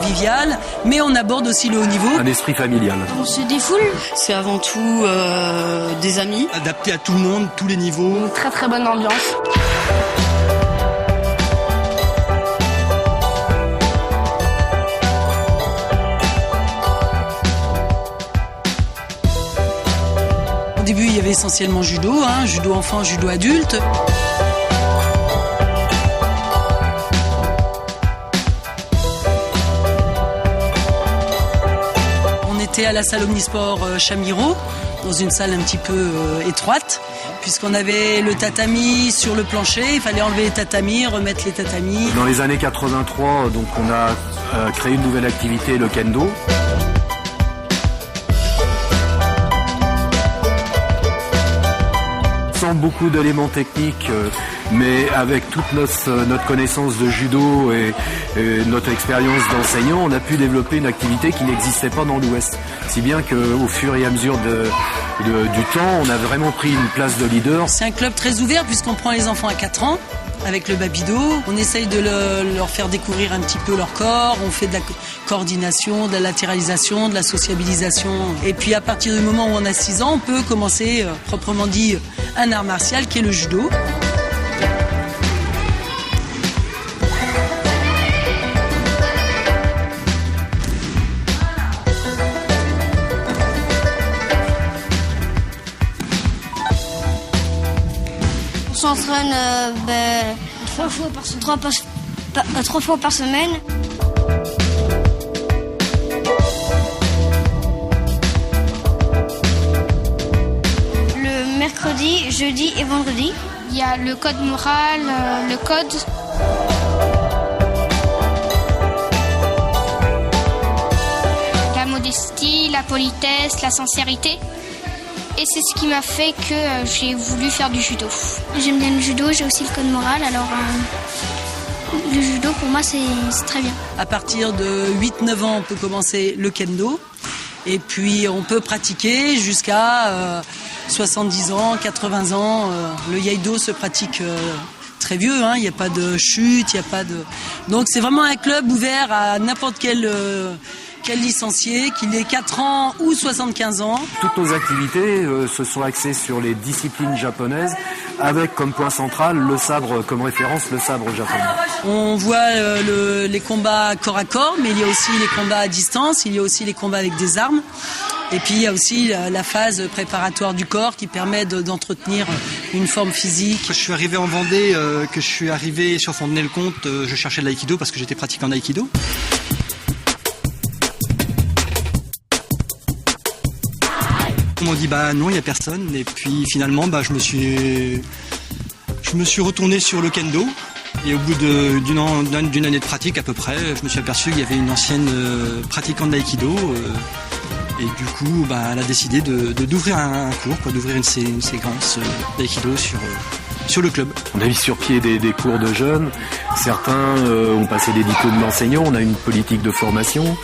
convivial, mais on aborde aussi le haut niveau. Un esprit familial. On se défoule. C'est avant tout des amis. Adapté à tout le monde, tous les niveaux. Une très très bonne ambiance. Au début, il y avait essentiellement judo, judo enfant, judo adulte. On était à la salle Omnisport Chamiro, dans une salle un petit peu étroite, puisqu'on avait le tatami sur le plancher, il fallait enlever les tatamis, remettre les tatamis. Dans les années 83, donc, on a créé une nouvelle activité, le kendo. Sans beaucoup d'éléments techniques, mais avec toute notre connaissance de judo et notre expérience d'enseignant, on a pu développer une activité qui n'existait pas dans l'Ouest. Si bien qu'au fur et à mesure du temps, on a vraiment pris une place de leader. C'est un club très ouvert puisqu'on prend les enfants à 4 ans. Avec le babido, on essaye de leur faire découvrir un petit peu leur corps, on fait de la coordination, de la latéralisation, de la sociabilisation. Et puis à partir du moment où on a 6 ans, on peut commencer, proprement dit, un art martial qui est le judo. On s'entraîne 3 fois par semaine. Le mercredi, jeudi et vendredi. Il y a le code moral, le code. La modestie, la politesse, la sincérité. Et c'est ce qui m'a fait que j'ai voulu faire du judo. J'aime bien le judo, j'ai aussi le code moral, alors le judo pour moi c'est très bien. À partir de 8-9 ans, on peut commencer le kendo. Et puis on peut pratiquer jusqu'à 70 ans, 80 ans. Le iaido se pratique très vieux, il n'y a pas de chute, il n'y a pas de... Donc c'est vraiment un club ouvert à n'importe quel licencié, qu'il ait 4 ans ou 75 ans. Toutes nos activités se sont axées sur les disciplines japonaises, avec comme point central le sabre, comme référence le sabre japonais. On voit les combats corps à corps, mais il y a aussi les combats à distance, il y a aussi les combats avec des armes. Et puis il y a aussi la phase préparatoire du corps qui permet d'entretenir une forme physique. Quand je suis arrivé en Vendée, que je suis arrivé sur Fontenay-le-Comte, je cherchais de l'aïkido parce que j'étais pratiquant d'aïkido. On m'a dit non, il n'y a personne. Et puis finalement, je me suis retourné sur le kendo. Et au bout d'une année de pratique à peu près, je me suis aperçu qu'il y avait une ancienne pratiquante d'aïkido. Et du coup, elle a décidé d'ouvrir un cours, d'ouvrir une séquence d'aïkido sur le club. On a mis sur pied des cours de jeunes. Certains ont passé des diplômes d'enseignants. On a une politique de formation.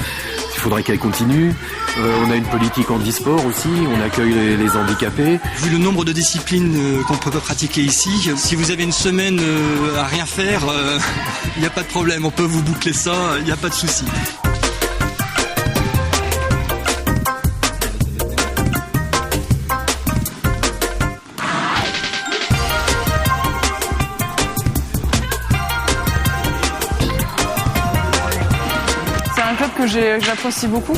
Il faudrait qu'elle continue. On a une politique handisport aussi, on accueille les handicapés. Vu le nombre de disciplines qu'on peut pratiquer ici, si vous avez une semaine à rien faire, il n'y a pas de problème, on peut vous boucler ça, il n'y a pas de souci. C'est un club que j'apprécie beaucoup.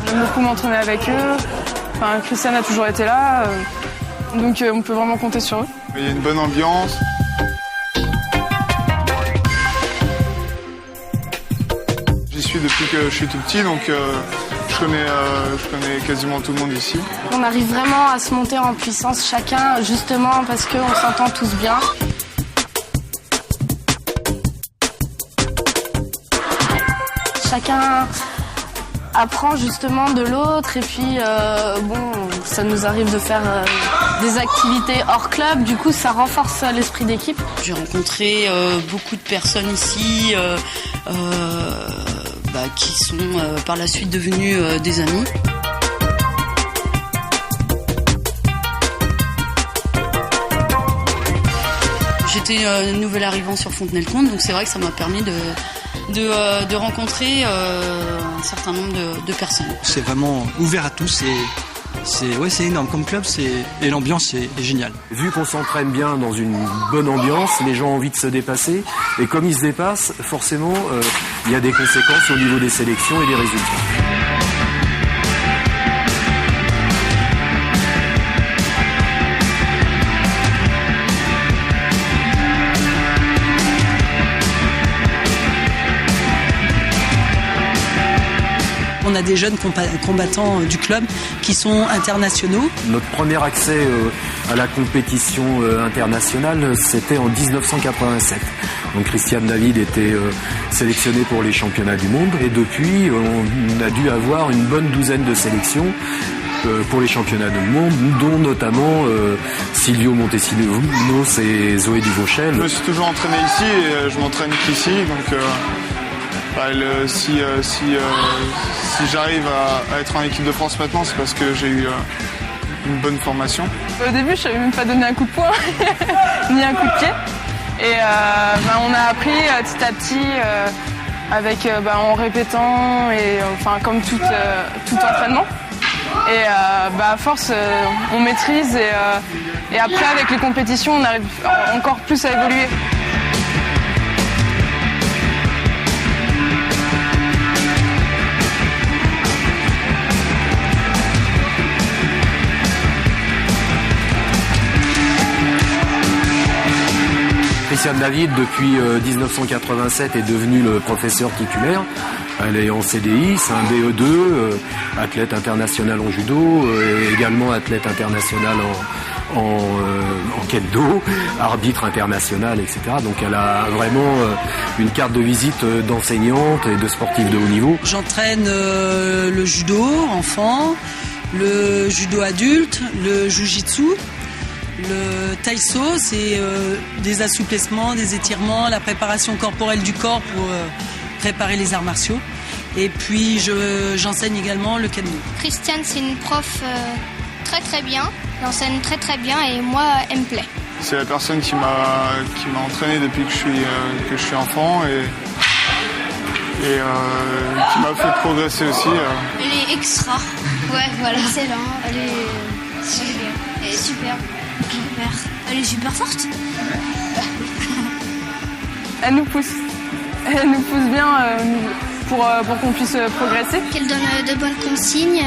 J'aime beaucoup m'entraîner avec eux. Christiane a toujours été là, donc on peut vraiment compter sur eux. Il y a une bonne ambiance. J'y suis depuis que je suis tout petit, donc je connais quasiment tout le monde ici. On arrive vraiment à se monter en puissance chacun, justement parce qu'on s'entend tous bien. Chacun apprend justement de l'autre et puis ça nous arrive de faire des activités hors club, du coup ça renforce l'esprit d'équipe. J'ai rencontré beaucoup de personnes ici qui sont par la suite devenues des amis. J'étais nouvel arrivant sur Fontenay-le-Comte, donc c'est vrai que ça m'a permis de rencontrer un certain nombre de personnes. C'est vraiment ouvert à tous et c'est énorme comme club, et l'ambiance est géniale. Vu qu'on s'entraîne bien dans une bonne ambiance, les gens ont envie de se dépasser, et comme ils se dépassent, forcément, il y a des conséquences au niveau des sélections et des résultats. On a des jeunes combattants du club qui sont internationaux. Notre premier accès à la compétition internationale, c'était en 1987. Donc Christiane David était sélectionnée pour les championnats du monde, et depuis, on a dû avoir une bonne douzaine de sélections pour les championnats du monde, dont notamment Silvio Montesinos et Zoé Duvauchel. Je me suis toujours entraîné ici et je m'entraîne qu'ici, donc si j'arrive à être en équipe de France maintenant, c'est parce que j'ai eu une bonne formation. Au début, je savais même pas donner un coup de poing, ni un coup de pied. Et on a appris petit à petit en répétant, et comme tout entraînement. Et à force, on maîtrise, et après avec les compétitions, on arrive encore plus à évoluer. Christiane David, depuis 1987, est devenue le professeur titulaire. Elle est en CDI, c'est un BE2, athlète international en judo, également athlète international en kendo, arbitre international, etc. Donc elle a vraiment une carte de visite d'enseignante et de sportive de haut niveau. J'entraîne le judo enfant, le judo adulte, le jujitsu. Le taïso, c'est des assouplissements, des étirements, la préparation corporelle du corps pour préparer les arts martiaux. Et puis j'enseigne également le kendo. Christiane, c'est une prof très très bien. Elle enseigne très très bien et moi, elle me plaît. C'est la personne qui m'a entraîné depuis que je suis enfant et qui m'a fait progresser aussi. Elle est extra. Ouais, voilà. Excellent. Elle est super. Elle est superbe. Elle est super forte. Elle nous pousse bien pour qu'on puisse progresser. Qu'elle donne de bonnes consignes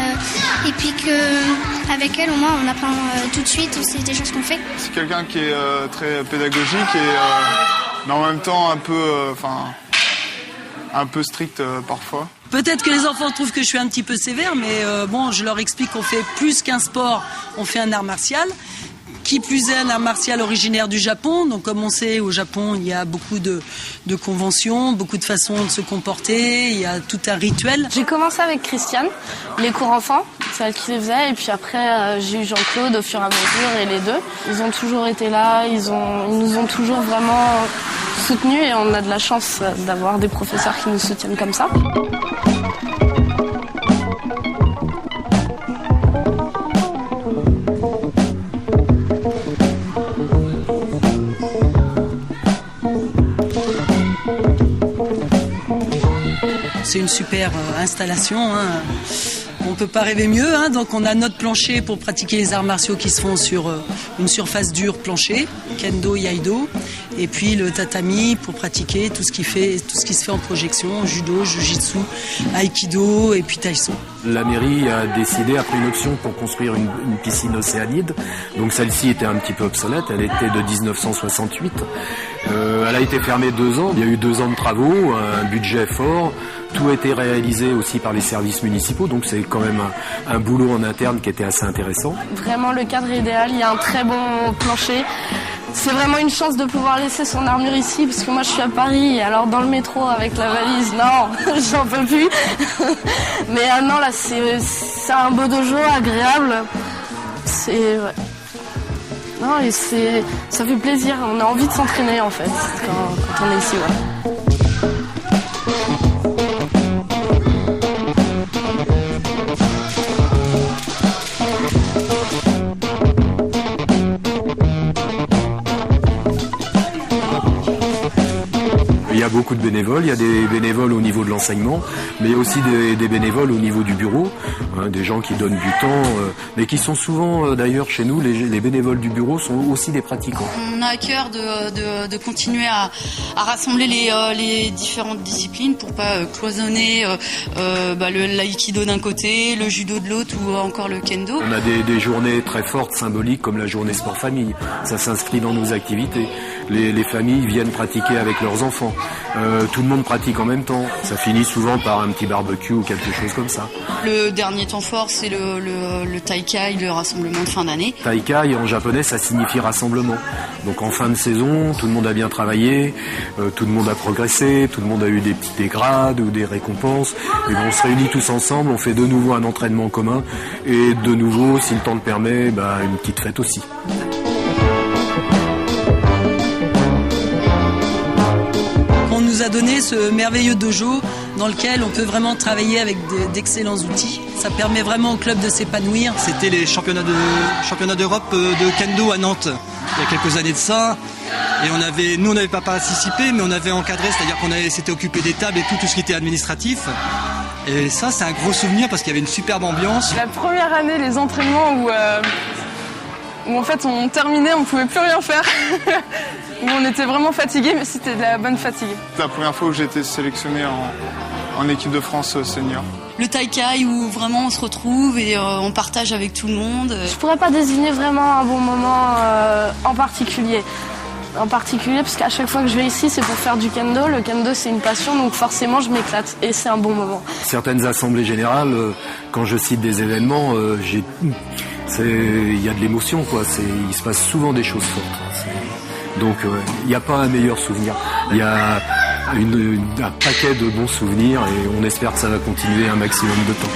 et puis qu'avec elle, au moins, on apprend tout de suite. C'est des choses qu'on fait. C'est quelqu'un qui est très pédagogique mais en même temps un peu strict parfois. Peut-être que les enfants trouvent que je suis un petit peu sévère, mais je leur explique qu'on fait plus qu'un sport, on fait un art martial. Qui plus est, un art martial originaire du Japon. Donc comme on sait, au Japon, il y a beaucoup de conventions, beaucoup de façons de se comporter, il y a tout un rituel. J'ai commencé avec Christiane, les cours enfants, c'est elle qui les faisait, et puis après j'ai eu Jean-Claude au fur et à mesure, et les deux. Ils ont toujours été là, ils nous ont toujours vraiment soutenus, et on a de la chance d'avoir des professeurs qui nous soutiennent comme ça. C'est une super installation. On ne peut pas rêver mieux. Donc on a notre plancher pour pratiquer les arts martiaux qui se font sur une surface dure plancher, kendo, iaido, et puis le tatami pour pratiquer tout ce qui se fait en projection, judo, jujitsu, aikido et puis taïso. La mairie a décidé, après une option pour construire une piscine océanide, donc celle-ci était un petit peu obsolète, elle était de 1968. Elle a été fermée 2 ans, il y a eu 2 ans de travaux, un budget fort. Tout a été réalisé aussi par les services municipaux, donc c'est quand même un boulot en interne qui était assez intéressant. Vraiment le cadre est idéal, il y a un très bon plancher. C'est vraiment une chance de pouvoir laisser son armure ici, parce que moi je suis à Paris, et alors dans le métro avec la valise, non, j'en peux plus. Mais non, là c'est un beau dojo agréable. Ouais. Non, et ça fait plaisir, on a envie de s'entraîner en fait quand on est ici. Ouais. bénévoles. Il y a des bénévoles au niveau de l'enseignement, mais il y a aussi des bénévoles au niveau du bureau, hein, des gens qui donnent du temps, mais qui sont souvent, d'ailleurs, chez nous, les bénévoles du bureau sont aussi des pratiquants. On a à cœur de continuer à rassembler les différentes disciplines pour pas cloisonner le l'aïkido d'un côté, le judo de l'autre ou encore le kendo. On a des journées très fortes, symboliques, comme la journée sport-famille. Ça s'inscrit dans nos activités. Les familles viennent pratiquer avec leurs enfants. Tout le monde pratique en même temps. Ça finit souvent par un petit barbecue ou quelque chose comme ça. Le dernier temps fort, c'est le Taikai, le rassemblement de fin d'année. Taikai, en japonais, ça signifie rassemblement. Donc en fin de saison, tout le monde a bien travaillé, tout le monde a progressé, tout le monde a eu des grades ou des récompenses. Et on se réunit tous ensemble, on fait de nouveau un entraînement commun et de nouveau, si le temps le permet, une petite fête aussi. On nous a donné ce merveilleux dojo dans lequel on peut vraiment travailler avec d'excellents outils. Ça permet vraiment au club de s'épanouir. C'était les championnats d'Europe de kendo à Nantes, il y a quelques années de ça. Et nous on n'avait pas participé, mais on avait encadré, c'est-à-dire qu'on s'était occupé des tables et tout ce qui était administratif. Et ça, c'est un gros souvenir parce qu'il y avait une superbe ambiance. La première année, les entraînements où en fait on terminait, on ne pouvait plus rien faire. Où on était vraiment fatigué, mais c'était de la bonne fatigue. C'est la première fois où j'ai été sélectionné en équipe de France senior. Le Taikai où vraiment on se retrouve et on partage avec tout le monde. Je pourrais pas désigner vraiment un bon moment en particulier. Parce qu'à chaque fois que je vais ici, c'est pour faire du kendo. Le kendo, c'est une passion, donc forcément, je m'éclate. Et c'est un bon moment. Certaines assemblées générales, quand je cite des événements, il y a de l'émotion, quoi. Il se passe souvent des choses fortes. Donc, il n'y a pas un meilleur souvenir. Il y a un paquet de bons souvenirs et on espère que ça va continuer un maximum de temps.